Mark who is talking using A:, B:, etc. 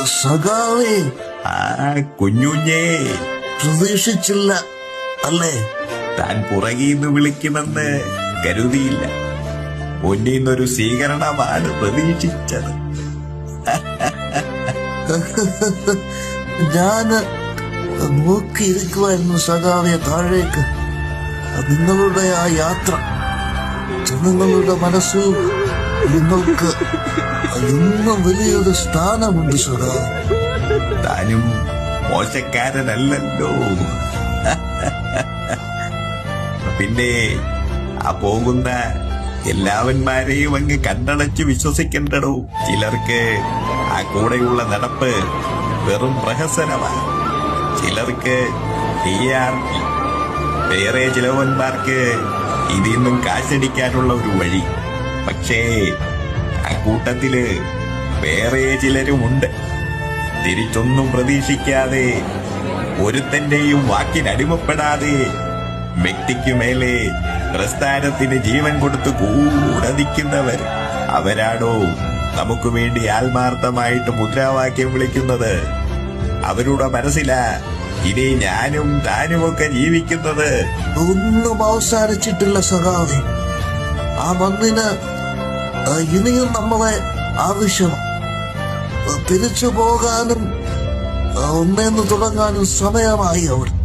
A: സഖാവേ,
B: കുഞ്ഞുഞ്ഞേ,
A: പ്രതീക്ഷിച്ചില്ല അല്ലേ?
B: താൻ പുറകീന്ന് വിളിക്കുമെന്ന് കരുതിയില്ല. മുന്നീന്നൊരു സ്വീകരണമാണ് പ്രതീക്ഷിച്ചത്.
A: ഞാന് നോക്കിയിരിക്കുവായിരുന്നു സഖാവെ താഴേക്ക്. നിങ്ങളുടെ ആ യാത്ര, ജനങ്ങളുടെ മനസ്സിൽ നിങ്ങൾക്ക് ഇന്നും വലിയൊരു സ്ഥാനമുണ്ട് സഖാവ്.
B: താനും മോശക്കാരനല്ലല്ലോ. പിന്നെ ആ പോകുന്ന എല്ലാവന്മാരെയും അങ്ങ് കണ്ടടച്ച് വിശ്വസിക്കണ്ടടോ. ചിലർക്ക് ആ കൂടെയുള്ള നടപ്പ് വെറും പ്രഹസനമാണ്. ചിലർക്ക് TRP. വേറെ ചിലവന്മാർക്ക് ഇതിൽ നിന്നും കാശടിക്കാനുള്ള ഒരു വഴി. പക്ഷേ ആ കൂട്ടത്തില് വേറെ ചിലരുമുണ്ട്. തിരിച്ചൊന്നും പ്രതീക്ഷിക്കാതെ, ഒരുത്തന്റെയും വാക്കിനടിമപ്പെടാതെ, വ്യക്തിക്ക് മേലെ പ്രസ്ഥാനത്തിന് ജീവൻ കൊടുത്ത് കൂടെ നിൽക്കുന്നവർ. അവരാണോ നമുക്ക് വേണ്ടി ആത്മാർത്ഥമായിട്ട് മുദ്രാവാക്യം വിളിക്കുന്നത്. അവരുടെ മനസ്സിലാ ഇനി ഞാനും താനുമൊക്കെ ജീവിക്കുന്നത്.
A: ഒന്നും അവസാനിച്ചിട്ടില്ല സഖാവെ. ആ മണ്ണിന് ഇനിയും നമ്മളെ ആവശ്യമാണ്. തിരിച്ചു പോകാനും ഒന്നേന്ന് തുടങ്ങാനും സമയമായി അവിടെ.